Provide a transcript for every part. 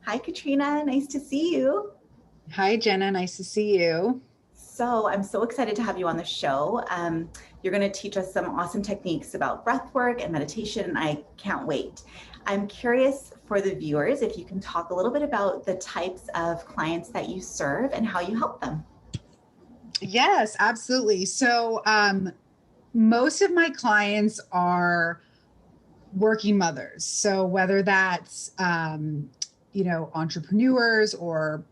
Hi, Katrina. Nice to see you. Hi, Jenna. Nice to see you. So, I'm so excited to have you on the show. You're going to teach us some awesome techniques about breath work and meditation, and I can't wait. I'm curious for the viewers if you can talk a little bit about the types of clients that you serve and how you help them. Yes, absolutely. Most of my clients are working mothers. So, whether that's, entrepreneurs or,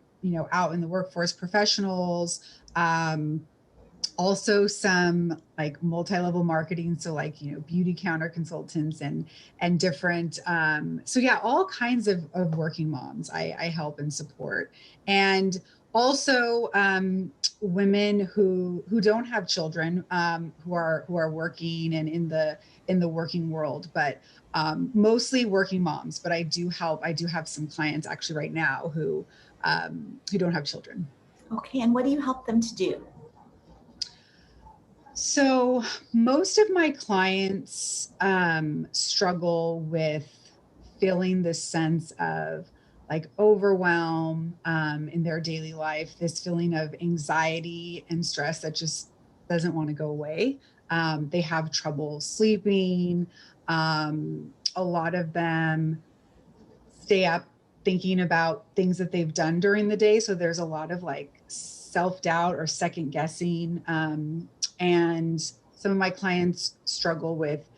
out in the workforce professionals, also some like multi-level marketing. So, like, beauty counter consultants and different. Yeah, all kinds of working moms I help and support. And also, women who don't have children, who are working and in the working world, but mostly working moms. But I do have some clients actually right now who don't have children. Okay, and what do you help them to do? So most of my clients struggle with feeling this sense of like overwhelm in their daily life, this feeling of anxiety and stress that just doesn't want to go away. They have trouble sleeping. A lot of them stay up thinking about things that they've done during the day. So there's a lot of like self doubt or second guessing. And some of my clients struggle with,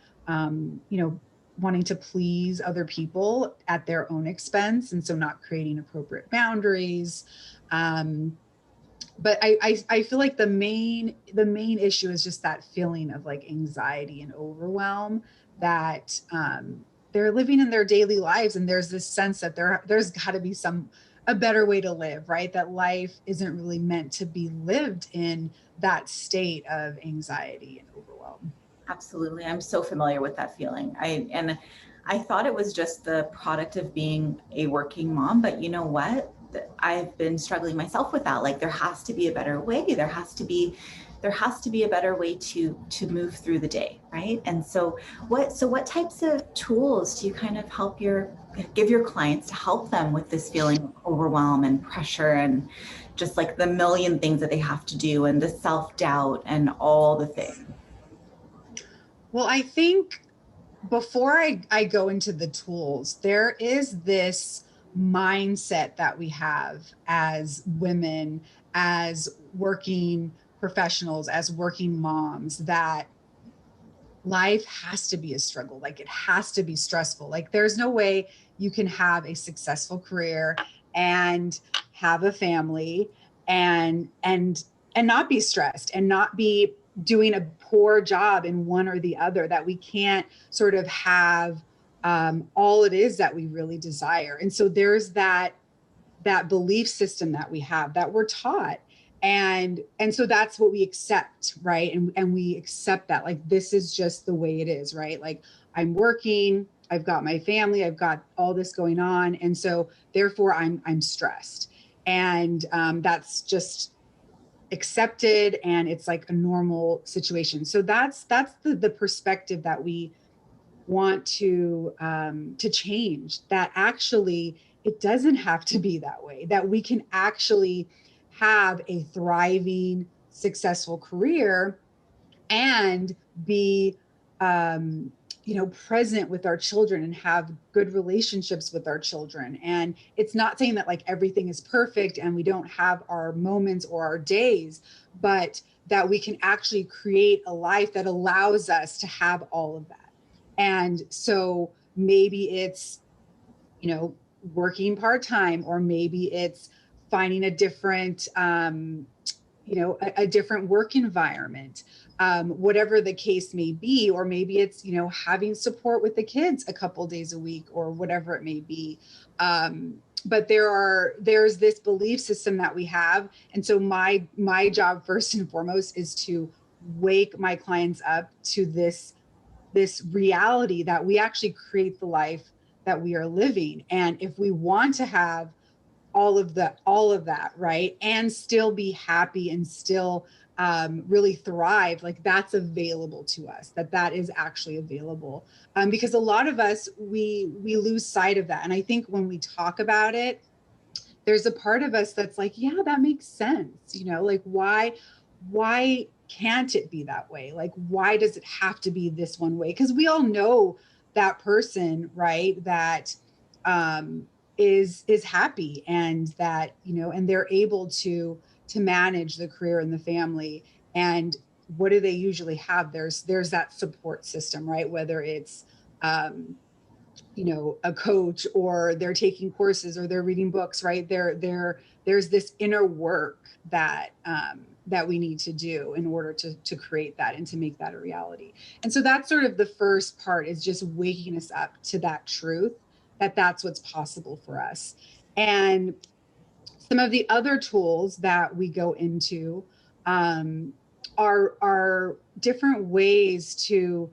wanting to please other people at their own expense. And so not creating appropriate boundaries. But I feel like the main issue is just that feeling of like anxiety and overwhelm that they're living in their daily lives, and there's this sense that there's got to be a better way to live, right? That life isn't really meant to be lived in that state of anxiety and overwhelm. Absolutely. I'm so familiar with that feeling. I thought it was just the product of being a working mom, but you know what? I've been struggling myself with that. Like there has to be a better way. There has to be a better way to move through the day, right? And so what types of tools do you kind of give your clients to help them with this feeling of overwhelm and pressure and just like the million things that they have to do and the self-doubt and all the things? Well, I think before I go into the tools, there is this mindset that we have as women, as working professionals, as working moms, that life has to be a struggle. Like it has to be stressful. Like there's no way you can have a successful career and have a family and not be stressed and not be doing a poor job in one or the other, that we can't sort of have all it is that we really desire. And so there's that belief system that we have, that we're taught, and so that's what we accept, right? And we accept that like this is just the way it is, right? Like I'm working, I've got my family, I've got all this going on, and so therefore I'm stressed. And that's just accepted, and it's like a normal situation. So that's the perspective that we want to change, that actually it doesn't have to be that way, that we can actually have a thriving successful career and be present with our children and have good relationships with our children. And it's not saying that like everything is perfect and we don't have our moments or our days, but that we can actually create a life that allows us to have all of that. And so maybe it's, working part time, or maybe it's finding a different, a different work environment, whatever the case may be. Or maybe it's, having support with the kids a couple days a week, or whatever it may be. But there's this belief system that we have. And so my job first and foremost is to wake my clients up to this reality that we actually create the life that we are living. And if we want to have all of that, right, and still be happy and still really thrive, like that's available to us, that is actually available. Because a lot of us, we lose sight of that. And I think when we talk about it, there's a part of us that's like, yeah, that makes sense. Like why can't it be that way? Like, why does it have to be this one way? Because we all know that person, right? That is happy, and that, and they're able to manage the career and the family. And what do they usually have? There's that support system, right? Whether it's a coach, or they're taking courses, or they're reading books, right? There's this inner work that we need to do in order to create that and to make that a reality. And so that's sort of the first part, is just waking us up to that truth, that that's what's possible for us. And some of the other tools that we go into um, are different ways to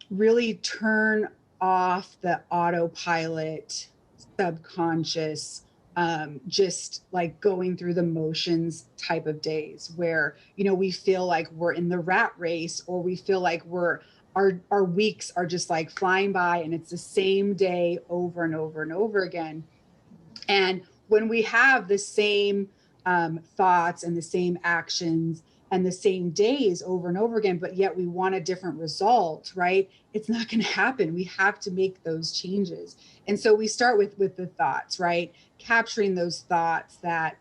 really turn off the autopilot, subconscious, just like going through the motions type of days, where we feel like we're in the rat race, or we feel like our weeks are just like flying by, and it's the same day over and over and over again. And when we have the same thoughts and the same actions and the same days over and over again, but yet we want a different result, right? It's not going to happen. We have to make those changes. And so we start with the thoughts, right? Capturing those thoughts that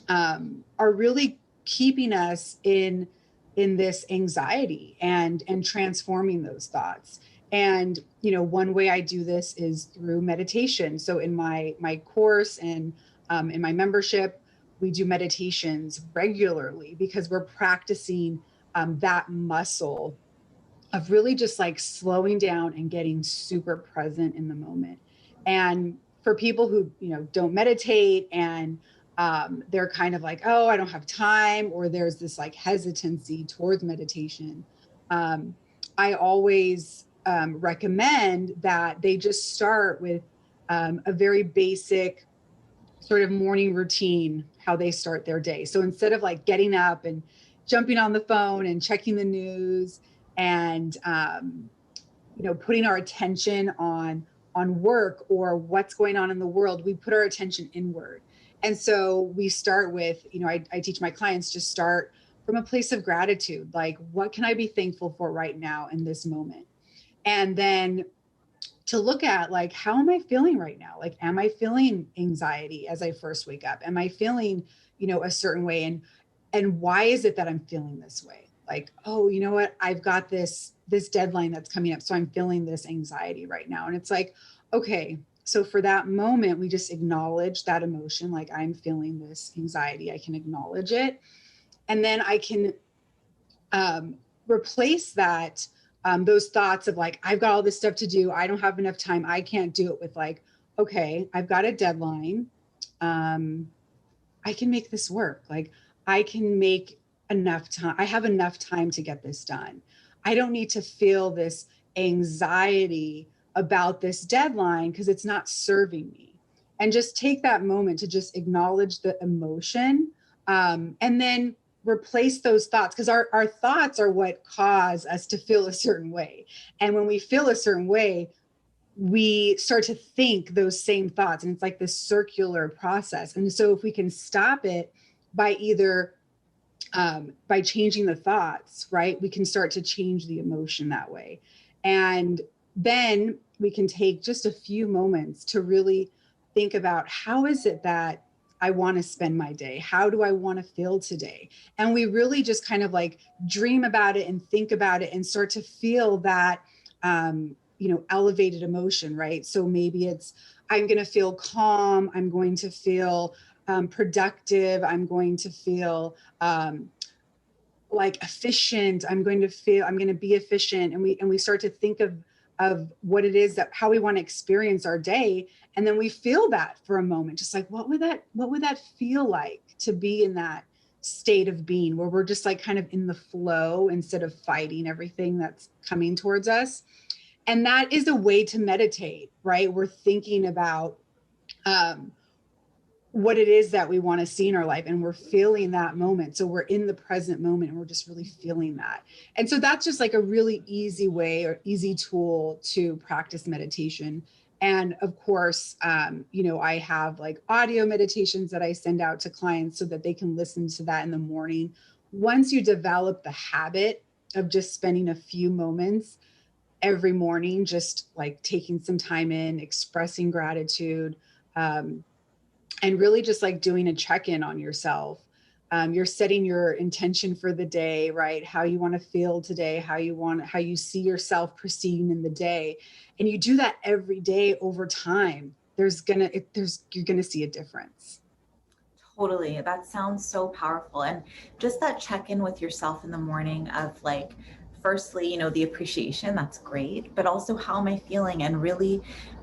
are really keeping us in this anxiety, and transforming those thoughts. And one way I do this is through meditation. So in my course, and in my membership, we do meditations regularly, because we're practicing that muscle of really just like slowing down and getting super present in the moment. And for people who don't meditate, and they're kind of like, oh, I don't have time, or there's this like hesitancy towards meditation, I always recommend that they just start with a very basic sort of morning routine, how they start their day. So instead of like getting up and jumping on the phone and checking the news, and putting our attention on work or what's going on in the world, we put our attention inward. And so we start with, I teach my clients, just start from a place of gratitude. Like, what can I be thankful for right now in this moment? And then to look at, like, how am I feeling right now? Like, am I feeling anxiety as I first wake up? Am I feeling, a certain way? And why is it that I'm feeling this way? Like, oh, you know what? I've got this deadline that's coming up, so I'm feeling this anxiety right now. And it's like, okay, so for that moment, we just acknowledge that emotion. Like, I'm feeling this anxiety. I can acknowledge it. And then I can replace that, those thoughts of like, I've got all this stuff to do, I don't have enough time, I can't do it, with like, okay, I've got a deadline. I can make this work. Like, I can make enough time. I have enough time to get this done. I don't need to feel this anxiety about this deadline, because it's not serving me. And just take that moment to just acknowledge the emotion, and then replace those thoughts, because our thoughts are what cause us to feel a certain way. And when we feel a certain way, we start to think those same thoughts, and it's like this circular process. And so if we can stop it by either by changing the thoughts, right, we can start to change the emotion that way. And then we can take just a few moments to really think about, how is it that I want to spend my day? How do I want to feel today? And we really just kind of like dream about it and think about it, and start to feel that elevated emotion, right? So maybe it's, I'm going to feel calm, I'm going to feel productive, I'm going to feel like efficient, I'm going to be efficient. And we start to think of what it is, that how we want to experience our day. And then we feel that for a moment, just like, what would that feel like to be in that state of being, where we're just like kind of in the flow, instead of fighting everything that's coming towards us. And that is a way to meditate, right? We're thinking about what it is that we want to see in our life, and we're feeling that moment. So we're in the present moment and we're just really feeling that. And so that's just like a really easy way or easy tool to practice meditation. And of course, I have like audio meditations that I send out to clients so that they can listen to that in the morning. Once you develop the habit of just spending a few moments every morning, just like taking some time in, expressing gratitude, um, and really just like doing a check-in on yourself. You're setting your intention for the day, right? How you want to feel today, how you see yourself proceeding in the day. And you do that every day over time. You're gonna see a difference. Totally. That sounds so powerful. And just that check in with yourself in the morning of like, firstly, the appreciation, that's great, but also how am I feeling? And really,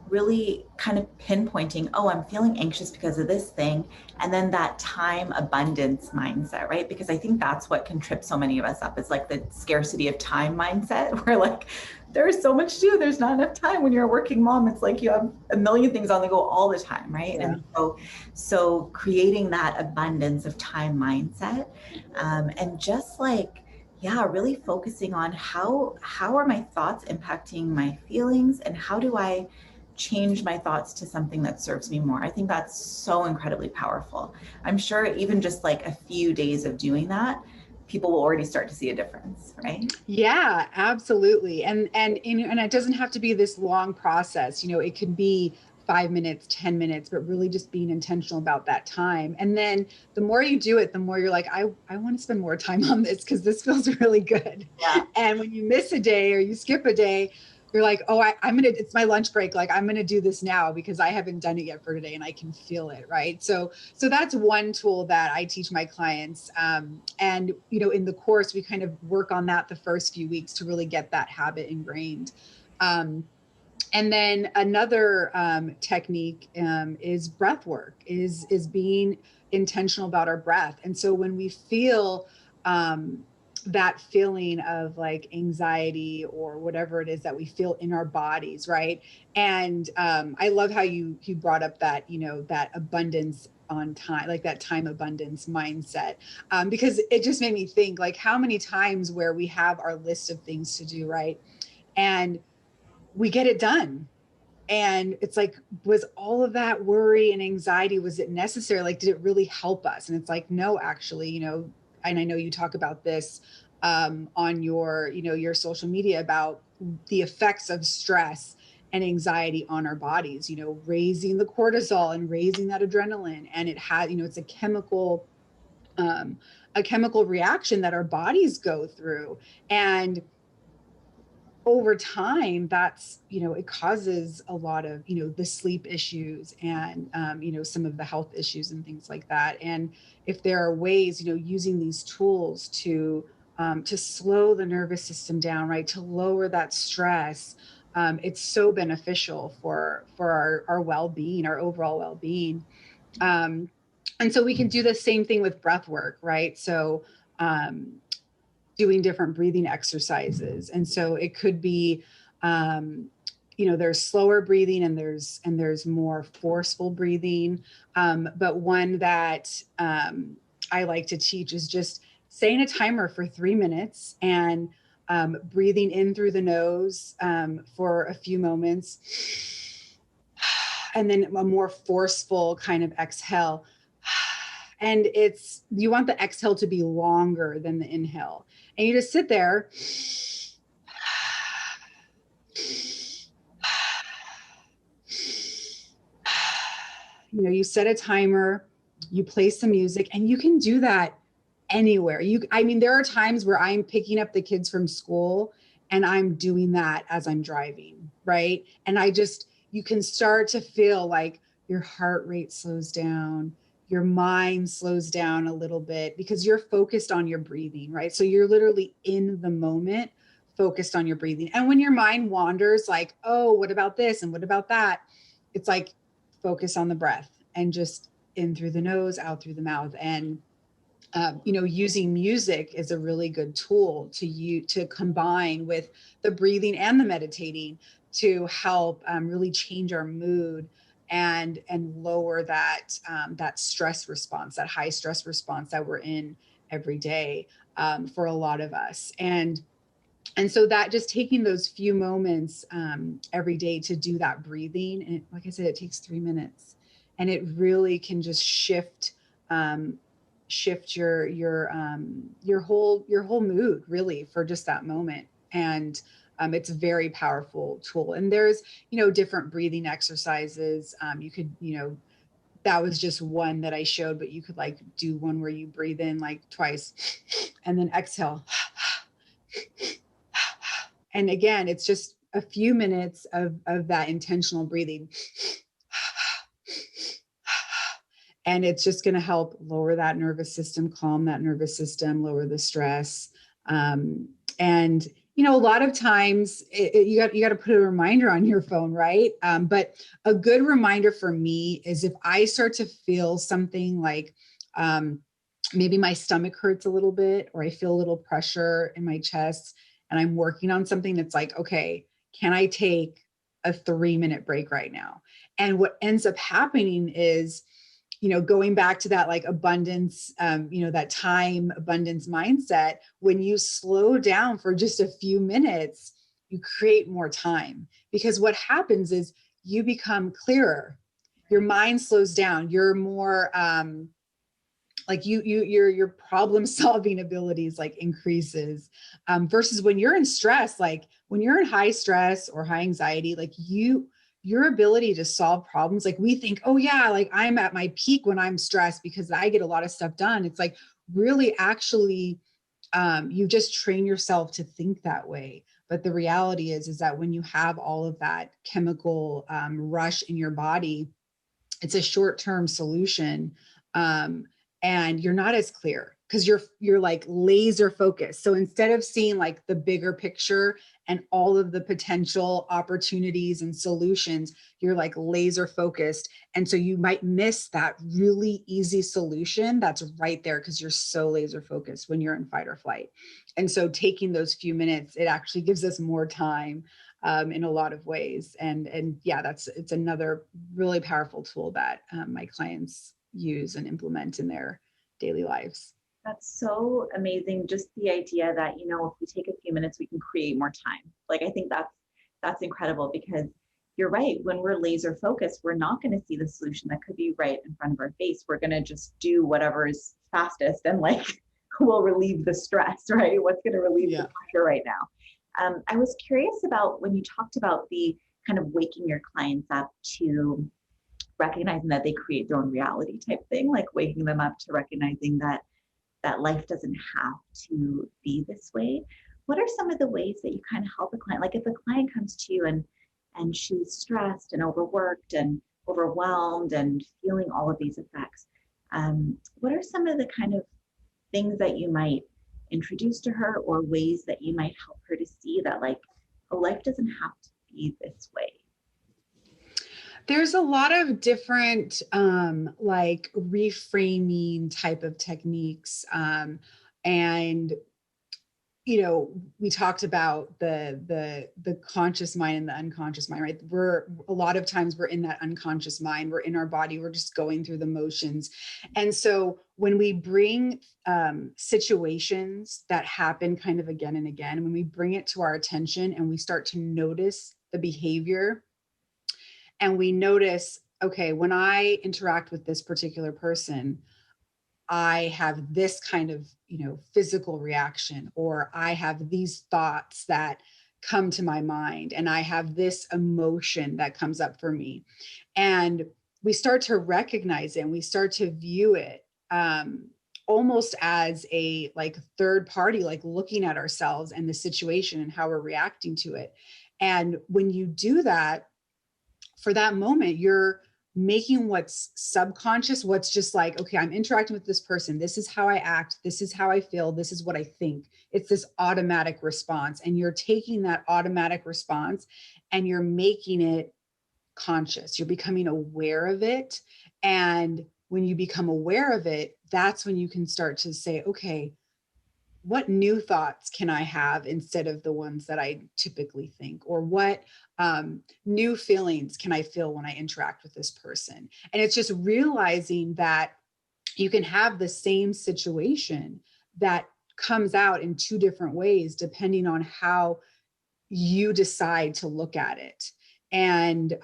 really kind of pinpointing, oh, I'm feeling anxious because of this thing. And then that time abundance mindset, right? Because I think that's what can trip so many of us up is like the scarcity of time mindset. Where like, there's so much to do. There's not enough time when you're a working mom. It's like you have a million things on the go all the time, right? Yeah. And so creating that abundance of time mindset, and just like, yeah, really focusing on how are my thoughts impacting my feelings, and how do I change my thoughts to something that serves me more. I think that's so incredibly powerful. I'm sure even just like a few days of doing that, people will already start to see a difference, right? Yeah, absolutely. And it doesn't have to be this long process. It can be 5 minutes, 10 minutes, but really just being intentional about that time. And then the more you do it, the more you're like, I want to spend more time on this because this feels really good. Yeah. And when you miss a day or you skip a day, you're like, oh, it's my lunch break. Like I'm going to do this now because I haven't done it yet for today and I can feel it. Right. So that's one tool that I teach my clients. And, in the course, we kind of work on that the first few weeks to really get that habit ingrained. Um, and then another technique is breath work, is being intentional about our breath. And so when we feel um, that feeling of like anxiety or whatever it is that we feel in our bodies, right? And I love how you brought up that that abundance on time, like that time abundance mindset, because it just made me think like how many times where we have our list of things to do, right? And we get it done, and it's like, was all of that worry and anxiety, was it necessary? Like, did it really help us? And it's like, no, actually, and I know you talk about this on your social media about the effects of stress and anxiety on our bodies, raising the cortisol and raising that adrenaline. And it had, it's um, a chemical reaction that our bodies go through. And over time, that's, it causes a lot of, the sleep issues and, some of the health issues and things like that. And if there are ways, using these tools to slow the nervous system down, right, to lower that stress, it's so beneficial for our well-being, our overall well-being. Um, and so we can do the same thing with breath work, right? So, doing different breathing exercises. And so it could be, there's slower breathing and there's more forceful breathing. But one that I like to teach is just setting a timer for 3 minutes and breathing in through the nose for a few moments, and then a more forceful kind of exhale. And you want the exhale to be longer than the inhale. And you just sit there. You set a timer, you play some music, and you can do that anywhere. There are times where I'm picking up the kids from school and I'm doing that as I'm driving, right? And you can start to feel like your heart rate slows down, your mind slows down a little bit because you're focused on your breathing, right? So you're literally in the moment, focused on your breathing. And when your mind wanders, like, oh, what about this? And what about that? It's like, focus on the breath and just in through the nose, out through the mouth. And using music is a really good tool to combine with the breathing and the meditating to help really change our mood and lower that that stress response, that high stress response that we're in every day, for a lot of us. And so that just taking those few moments every day to do that breathing, and like I said, it takes 3 minutes, and it really can just um, shift your whole mood really for just that moment. And it's a very powerful tool. And there's different breathing exercises. You could that was just one that I showed, but you could like do one where you breathe in like twice and then exhale. And again, it's just a few minutes of that intentional breathing. And it's just going to help lower that nervous system, calm that nervous system, lower the stress. And a lot of times you got to put a reminder on your phone, right? But a good reminder for me is if I start to feel something like maybe my stomach hurts a little bit, or I feel a little pressure in my chest, and I'm working on something that's like, okay, can I take a 3-minute break right now? And what ends up happening is, going back to that like abundance, that time abundance mindset, when you slow down for just a few minutes, you create more time, because what happens is you become clearer. Your mind slows down. You're more, like your problem solving abilities like increases, versus when you're in stress, like when you're in high stress or high anxiety, like your ability to solve problems, like we think, oh yeah, like I'm at my peak when I'm stressed because I get a lot of stuff done. It's like really actually, you just train yourself to think that way. But the reality is that when you have all of that chemical rush in your body, it's a short-term solution, um, and you're not as clear because you're like laser focused. So instead of seeing like the bigger picture and all of the potential opportunities and solutions, you're like laser focused, and so you might miss that really easy solution that's right there because you're so laser focused when you're in fight or flight. And so taking those few minutes, it actually gives us more time, in a lot of ways. And yeah, it's another really powerful tool that my clients use and implement in their daily lives. That's so amazing. Just the idea that, if we take a few minutes, we can create more time. Like, I think that's incredible, because you're right. When we're laser focused, we're not going to see the solution that could be right in front of our face. We're going to just do whatever is fastest and like will relieve the stress, right? What's going to relieve the Yeah. pressure right now? I was curious about when you talked about the kind of waking your clients up to recognizing that they create their own reality type thing, like waking them up to recognizing that life doesn't have to be this way. What are some of the ways that you kind of help a client? Like if a client comes to you and she's stressed and overworked and overwhelmed and feeling all of these effects, what are some of the kind of things that you might introduce to her, or ways that you might help her to see that like a life doesn't have to be this way? There's a lot of different like reframing type of techniques, and we talked about the conscious mind and the unconscious mind, right? We're a lot of times we're in that unconscious mind, we're in our body, we're just going through the motions. And so when we bring situations that happen kind of again and again, when we bring it to our attention and we start to notice the behavior, and we notice, okay, when I interact with this particular person, I have this kind of, physical reaction, or I have these thoughts that come to my mind, and I have this emotion that comes up for me. And we start to recognize it, and we start to view it, almost as a like third party, like looking at ourselves and the situation and how we're reacting to it. And when you do that, for that moment, you're making what's subconscious, what's just like, okay, I'm interacting with this person. This is how I act. This is how I feel. This is what I think. It's this automatic response. And you're taking that automatic response and you're making it conscious. You're becoming aware of it. And when you become aware of it, that's when you can start to say, okay, what new thoughts can I have instead of the ones that I typically think? Or what new feelings can I feel when I interact with this person? And it's just realizing that you can have the same situation that comes out in two different ways depending on how you decide to look at it. And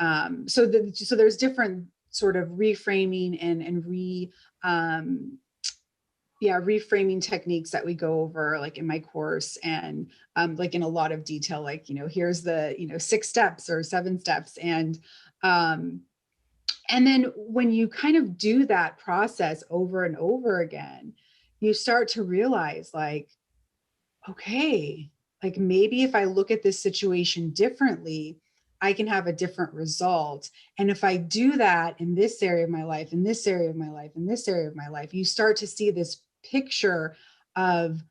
so there's different sort of reframing and reframing techniques that we go over like in my course, and like in a lot of detail, like, here's the, 6 steps or 7 steps. And then when you kind of do that process over and over again, you start to realize like, okay, like maybe if I look at this situation differently, I can have a different result. And if I do that in this area of my life, in this area of my life, in this area of my life, you start to see this picture of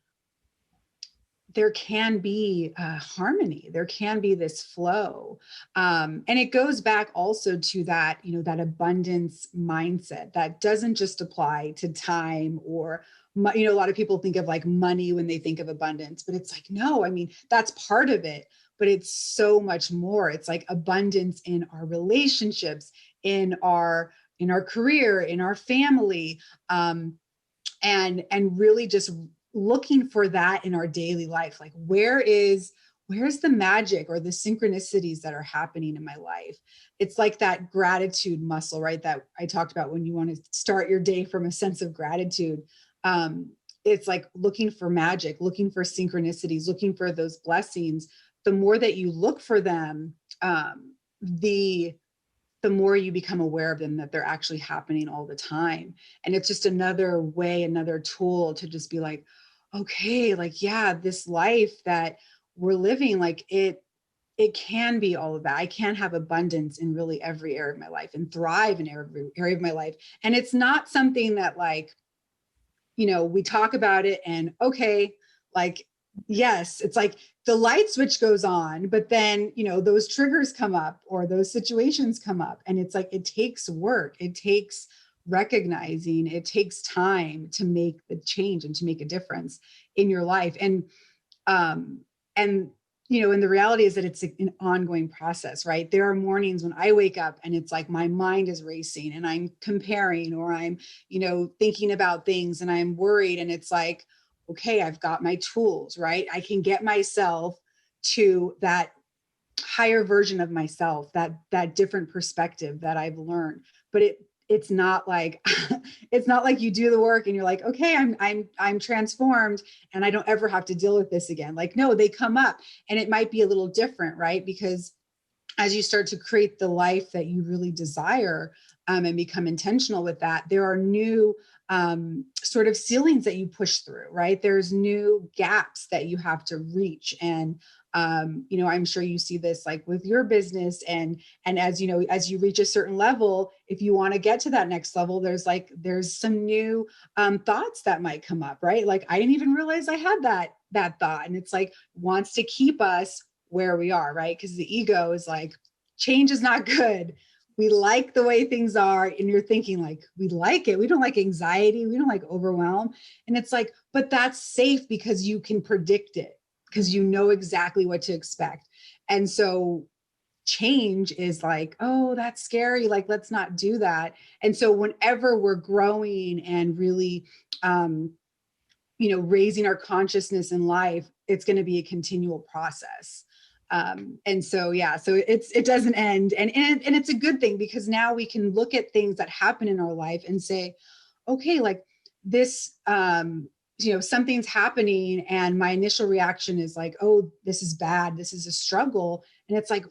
there can be harmony, there can be this flow. And it goes back also to that, that abundance mindset that doesn't just apply to time or, a lot of people think of like money when they think of abundance, but it's like, no, I mean, that's part of it, but it's so much more. It's like abundance in our relationships, in our career, in our family, and really just looking for that in our daily life. Like, where's the magic or the synchronicities that are happening in my life? It's like that gratitude muscle, right? That I talked about when you want to start your day from a sense of gratitude. It's like looking for magic, looking for synchronicities, looking for those blessings. The more that you look for them, the more you become aware of them, that they're actually happening all the time. And it's just another way, another tool to just be like, okay, like, yeah, this life that we're living, like it can be all of that. I can have abundance in really every area of my life and thrive in every area of my life. And it's not something that like, we talk about it and okay, like, yes, it's like the light switch goes on, but then, those triggers come up or those situations come up. And it's like, it takes work. It takes recognizing, it takes time to make the change and to make a difference in your life. And and the reality is that it's an ongoing process, right? There are mornings when I wake up and it's like my mind is racing and I'm comparing, or I'm, thinking about things and I'm worried. And it's like, okay, I've got my tools, right? I can get myself to that higher version of myself, that different perspective that I've learned. But it's not like it's not like you do the work and you're like, okay, I'm transformed and I don't ever have to deal with this again. Like, no, they come up and it might be a little different, right? Because as you start to create the life that you really desire, and become intentional with that, there are new sort of ceilings that you push through, right? There's new gaps that you have to reach. And I'm sure you see this like with your business, and as as you reach a certain level, if you want to get to that next level, there's some new thoughts that might come up, right? Like, I didn't even realize I had that thought, and it's like wants to keep us where we are, right? Because the ego is like, change is not good. We like the way things are. And you're thinking like, we like it. We don't like anxiety. We don't like overwhelm. And it's like, but that's safe because you can predict it, because you know exactly what to expect. And so change is like, oh, that's scary. Like, let's not do that. And so whenever we're growing and really, raising our consciousness in life, it's going to be a continual process. And so, yeah, so it doesn't end. And it's a good thing, because now we can look at things that happen in our life and say, okay, like this, something's happening and my initial reaction is like, oh, this is bad. This is a struggle. And it's like,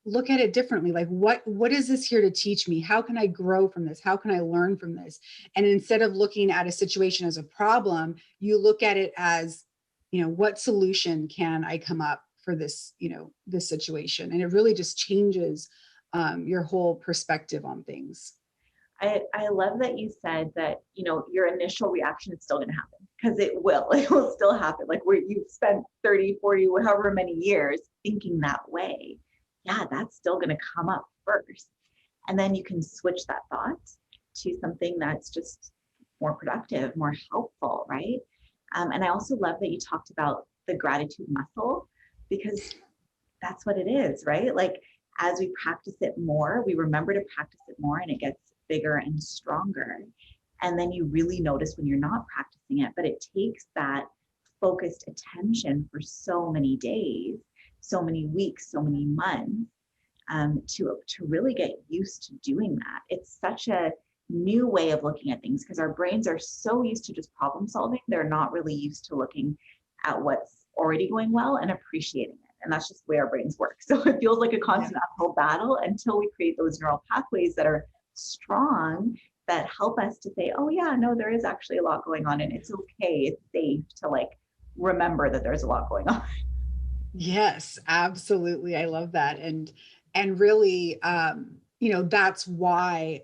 look at it differently. Like, what is this here to teach me? How can I grow from this? How can I learn from this? And instead of looking at a situation as a problem, you look at it as, what solution can I come up for this, this situation? And it really just changes your whole perspective on things. I love that you said that, your initial reaction is still going to happen, because it will still happen. Like, where you've spent 30, 40, however many years thinking that way. Yeah, that's still going to come up first. And then you can switch that thought to something that's just more productive, more helpful, right? And I also love that you talked about the gratitude muscle, because that's what it is, right? Like as we practice it more, we remember to practice it more and it gets bigger and stronger. And then you really notice when you're not practicing it, but it takes that focused attention for so many days, so many weeks, so many months, to really get used to doing that. It's such a new way of looking at things because our brains are so used to just problem solving. They're not really used to looking at what's already going well and appreciating it. And that's just the way our brains work. So it feels like a constant uphill battle until we create those neural pathways that are strong, that help us to say, oh yeah, no, there is actually a lot going on and it's okay. It's safe to like remember that there's a lot going on. Yes, absolutely. I love that. And really, that's why,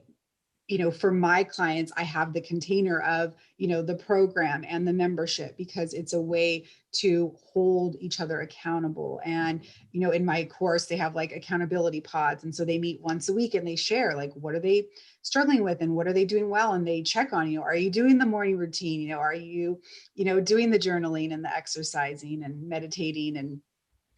for my clients, I have the container of, the program and the membership, because it's a way to hold each other accountable. And, in my course, they have like accountability pods. And so they meet once a week and they share like, what are they struggling with and what are they doing well? And they check on, are you doing the morning routine? Are you, doing the journaling and the exercising and meditating,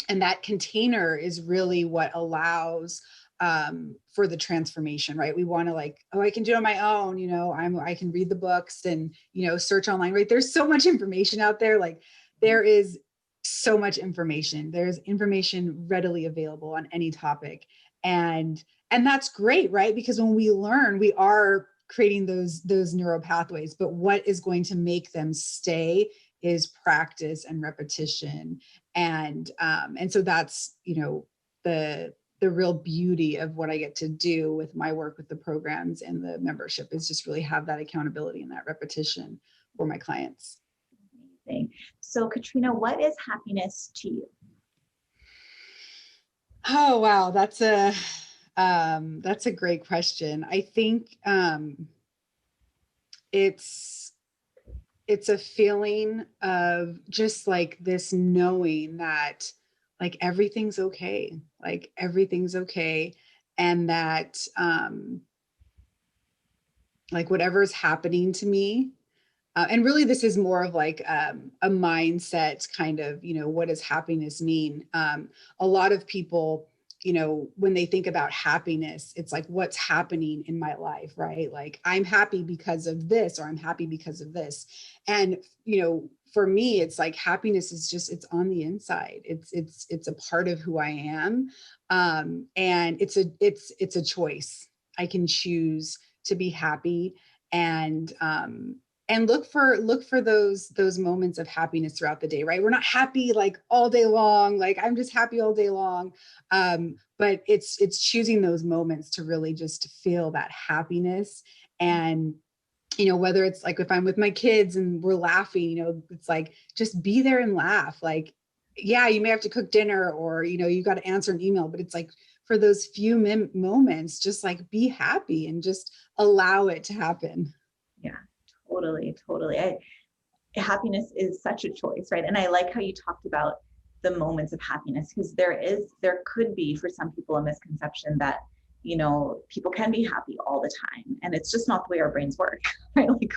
and that container is really what allows for the transformation, right? We want to like, oh, I can do it on my own. I can read the books and, search online, right? There's so much information out there. Like there is so much information. There's information readily available on any topic. And that's great, right? Because when we learn, we are creating those neural pathways, but what is going to make them stay is practice and repetition. And so that's, the real beauty of what I get to do with my work with the programs and the membership is just really have that accountability and that repetition for my clients. Amazing. So Katrina, what is happiness to you? Oh, wow. That's a great question. I think it's a feeling of just like this knowing that like everything's okay, and that like whatever's happening to me, and really this is more of like a mindset kind of, what does happiness mean? A lot of people, when they think about happiness, it's like, what's happening in my life, right? Like I'm happy because of this, or I'm happy because of this. And, for me, it's like happiness is just, it's on the inside. It's a part of who I am. And it's a choice. I can choose to be happy, and look for those moments of happiness throughout the day, right? We're not happy like all day long, like I'm just happy all day long. But it's choosing those moments to really just feel that happiness. And whether it's like if I'm with my kids and we're laughing, it's like just be there and laugh. Like, yeah, you may have to cook dinner, or you got to answer an email, but it's like for those few moments, just like be happy and just allow it to happen. Yeah, totally. Happiness is such a choice, right? And I like how you talked about the moments of happiness, because there could be for some people a misconception that people can be happy all the time, and it's just not the way our brains work. Right? Like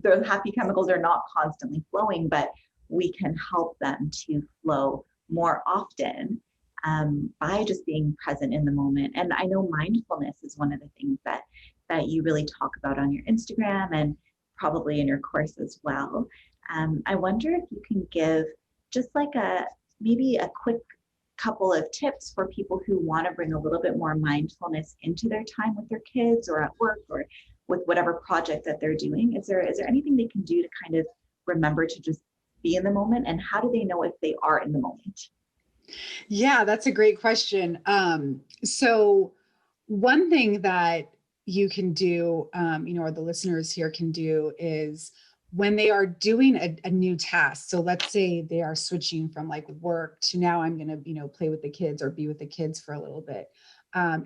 the happy chemicals are not constantly flowing, but we can help them to flow more often, by just being present in the moment. And I know mindfulness is one of the things that you really talk about on your Instagram and probably in your course as well. I wonder if you can give just like maybe a quick couple of tips for people who want to bring a little bit more mindfulness into their time with their kids or at work or with whatever project that they're doing. Is there anything they can do to kind of remember to just be in the moment, and how do they know if they are in the moment? Yeah, that's a great question. So one thing that you can do, or the listeners here can do, is when they are doing a new task. So let's say they are switching from like work to now I'm going to, play with the kids or be with the kids for a little bit.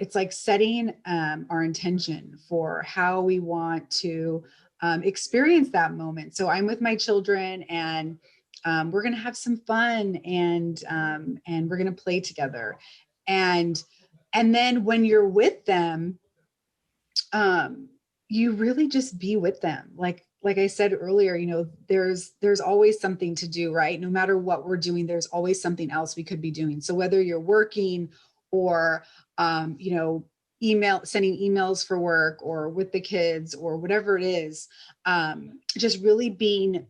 It's like setting our intention for how we want to experience that moment. So I'm with my children, and we're going to have some fun, and we're going to play together. And then when you're with them, you really just be with them. Like I said earlier, there's always something to do, right? No matter what we're doing, there's always something else we could be doing. So whether you're working or sending emails for work or with the kids or whatever it is, just really being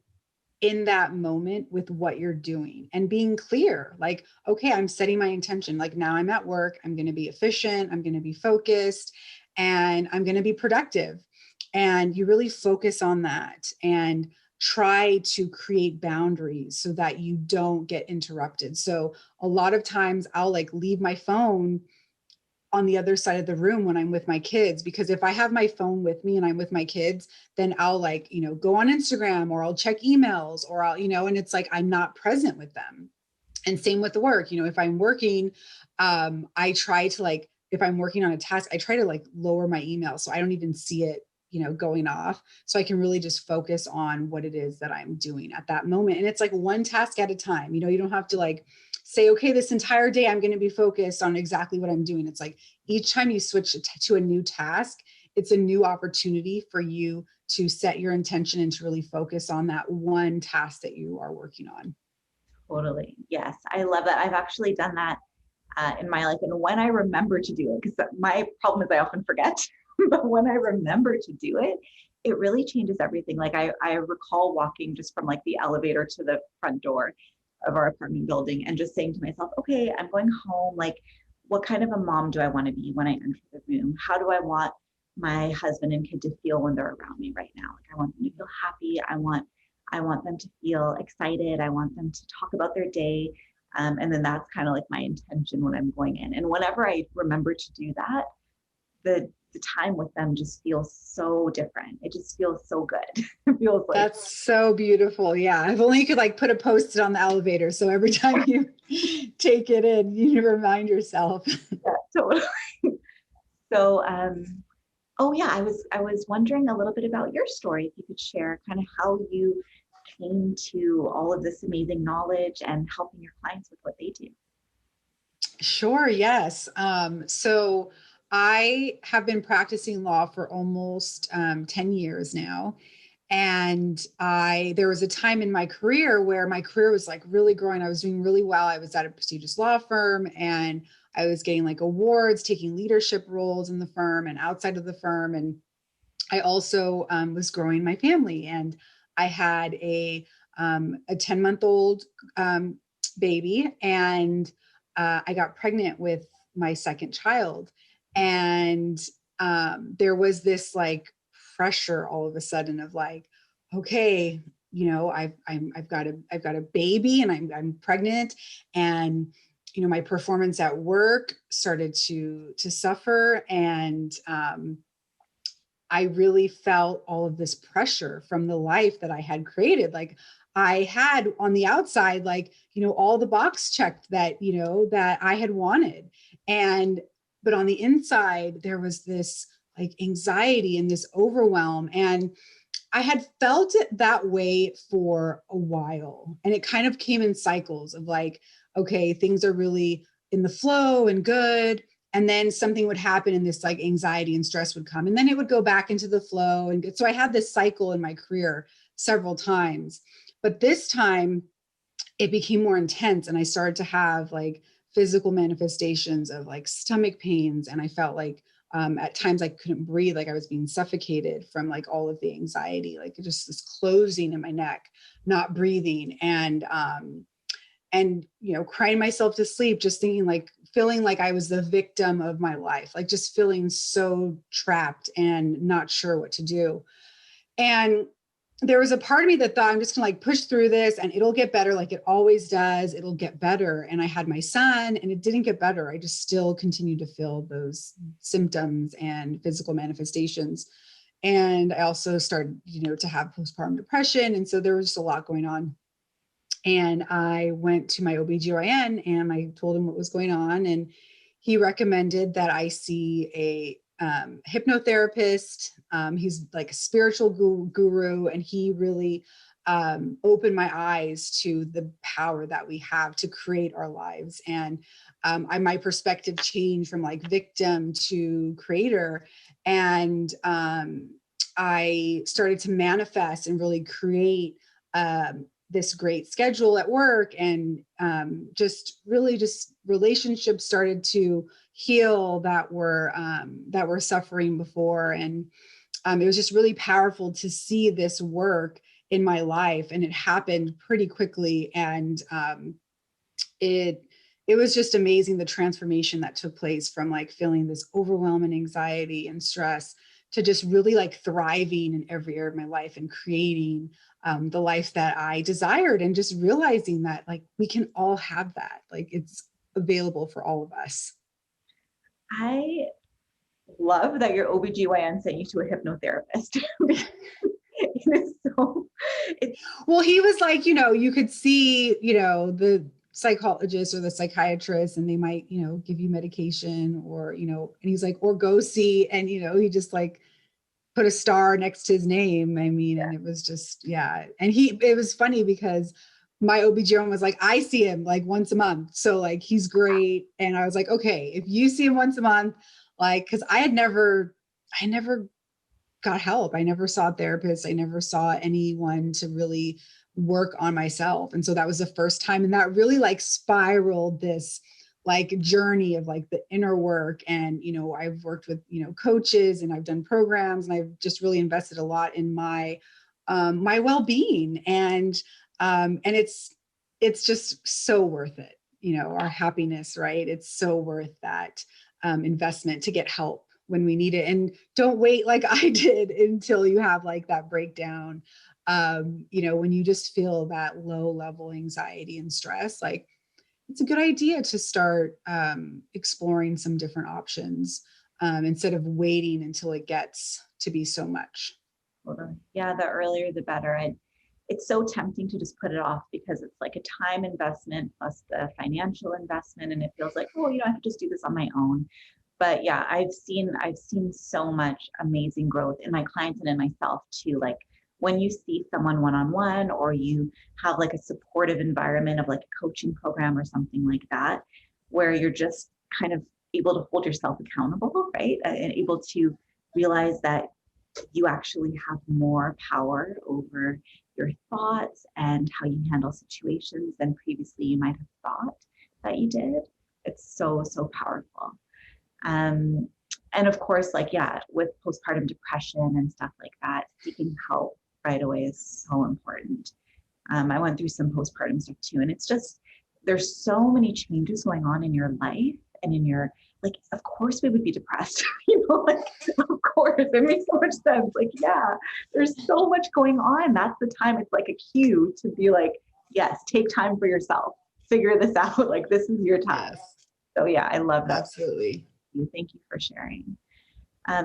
in that moment with what you're doing and being clear, like, okay, I'm setting my intention. Like, now I'm at work, I'm going to be efficient, I'm going to be focused, and I'm going to be productive. And you really focus on that and try to create boundaries so that you don't get interrupted. So a lot of times I'll like leave my phone on the other side of the room when I'm with my kids, because if I have my phone with me and I'm with my kids, then I'll like, go on Instagram, or I'll check emails, or and it's like I'm not present with them. And same with the work. If I'm working, I try to like, if I'm working on a task, I try to like lower my email so I don't even see it, going off, so I can really just focus on what it is that I'm doing at that moment. And it's like one task at a time. You don't have to like say, okay, this entire day I'm going to be focused on exactly what I'm doing. It's like each time you switch to a new task, it's a new opportunity for you to set your intention and to really focus on that one task that you are working on. Totally. Yes. I love that. I've actually done that in my life. And when I remember to do it, because my problem is I often forget, but when I remember to do it, it really changes everything. Like I recall walking just from like the elevator to the front door of our apartment building and just saying to myself, okay, I'm going home. Like, what kind of a mom do I want to be when I enter the room? How do I want my husband and kid to feel when they're around me right now? Like, I want them to feel happy. I want them to feel excited. I want them to talk about their day. And then that's kind of like my intention when I'm going in. And whenever I remember to do that, the time with them just feels so different. It just feels so good. It feels like, That's so beautiful. Yeah. If only you could like put a post-it on the elevator. So every time you take it in, you remind yourself. yeah, totally. So, oh yeah, I was wondering a little bit about your story. If you could share kind of how you came to all of this amazing knowledge and helping your clients with what they do. Sure. Yes. So I have been practicing law for almost 10 years now. And there was a time in my career where my career was like really growing. I was doing really well. I was at a prestigious law firm, and I was getting like awards, taking leadership roles in the firm and outside of the firm. And I also was growing my family, and I had a 10-month-old baby, and I got pregnant with my second child. And there was this like pressure all of a sudden of like, okay, I've got a baby, and I'm pregnant, and my performance at work started to suffer, and I really felt all of this pressure from the life that I had created. Like, I had on the outside, like, all the box checked that, that I had wanted. But on the inside, there was this like anxiety and this overwhelm. And I had felt it that way for a while. And it kind of came in cycles of like, okay, things are really in the flow and good. And then something would happen, and this like anxiety and stress would come. And then it would go back into the flow. And so I had this cycle in my career several times. But this time it became more intense, and I started to have like physical manifestations of like stomach pains. And I felt like at times I couldn't breathe, like I was being suffocated from like all of the anxiety, like just this closing in my neck, not breathing, and crying myself to sleep, just thinking like, feeling like I was the victim of my life, like just feeling so trapped and not sure what to do. And there was a part of me that thought, I'm just gonna like push through this and it'll get better, like it always does, it'll get better. And I had my son, and it didn't get better. I just still continued to feel those symptoms and physical manifestations. And I also started, to have postpartum depression. And so there was just a lot going on. And I went to my OBGYN and I told him what was going on. And he recommended that I see a hypnotherapist. He's like a spiritual guru, and he really opened my eyes to the power that we have to create our lives. And my perspective changed from like victim to creator. And I started to manifest and really create this great schedule at work, and just really just relationships started to heal that were suffering before. And it was just really powerful to see this work in my life, and it happened pretty quickly. And it it was just amazing, the transformation that took place from like feeling this overwhelm and anxiety and stress to just really like thriving in every area of my life and creating the life that I desired, and just realizing that like we can all have that, like it's available for all of us. I love that your OBGYN sent you to a hypnotherapist. It is so, it's Well, he was like, you could see, the psychologist or the psychiatrist, and they might, give you medication, or, and he's like, or go see, and, he just like put a star next to his name. I mean, and it was just, yeah. And it was funny because my OB/GYN was like, I see him like once a month. So like, he's great. And I was like, okay, if you see him once a month, like, cause I never got help. I never saw a therapist. I never saw anyone to really work on myself. And so that was the first time. And that really like spiraled this like journey of like the inner work. And, I've worked with, coaches, and I've done programs, and I've just really invested a lot in my well-being. And it's just so worth it. Our happiness, right? It's so worth that investment to get help when we need it. And don't wait like I did until you have like that breakdown. When you just feel that low level anxiety and stress, like it's a good idea to start exploring some different options, instead of waiting until it gets to be so much. totally. Yeah, the earlier the better. And it's so tempting to just put it off because it's like a time investment plus the financial investment. And it feels like, oh, I could just do this on my own. But yeah, I've seen so much amazing growth in my clients and in myself too. Like when you see someone one-on-one, or you have like a supportive environment of like a coaching program or something like that, where you're just kind of able to hold yourself accountable, right? And able to realize that you actually have more power over your thoughts and how you handle situations than previously you might have thought that you did. It's so, so powerful. Um, and of course, like, yeah, with postpartum depression and stuff like that, seeking help right away is so important. I went through some postpartum stuff too, and it's just, there's so many changes going on in your life and in your, like, of course we would be depressed, like, of course, it makes so much sense. Like, yeah, there's so much going on. That's the time. It's like a cue to be like, yes, take time for yourself, figure this out. Like, this is your time. Yes, So yeah, I love that. absolutely. Thank you for sharing.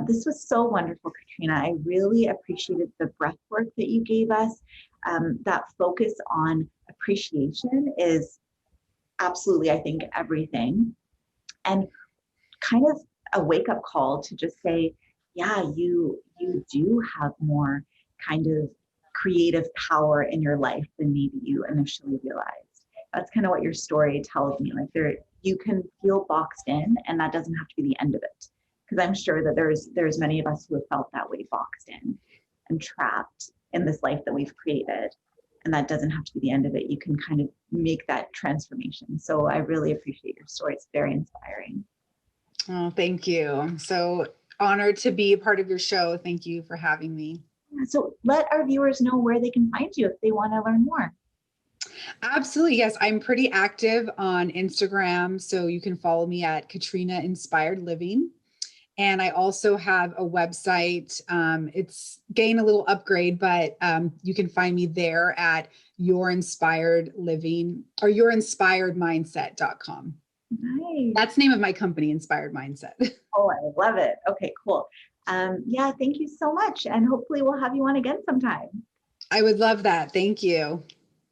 This was so wonderful, Katrina. I really appreciated the breath work that you gave us. That focus on appreciation is absolutely, I think, everything. And kind of a wake-up call to just say, yeah, you do have more kind of creative power in your life than maybe you initially realized. That's kind of what your story tells me. Like, you can feel boxed in, and that doesn't have to be the end of it. Because I'm sure that there's many of us who have felt that way, boxed in and trapped in this life that we've created. And that doesn't have to be the end of it. You can kind of make that transformation. So I really appreciate your story. It's very inspiring. Oh, thank you. I'm so honored to be a part of your show. Thank you for having me. So let our viewers know where they can find you if they want to learn more. Absolutely. Yes. I'm pretty active on Instagram. So you can follow me at Katrina Inspired Living. And I also have a website. It's getting a little upgrade, but you can find me there at Your Inspired Living or yourinspiredmindset.com. Nice. That's the name of my company, Inspired Mindset. Oh, I love it. Okay, cool. Yeah, thank you so much. And hopefully we'll have you on again sometime. I would love that. Thank you.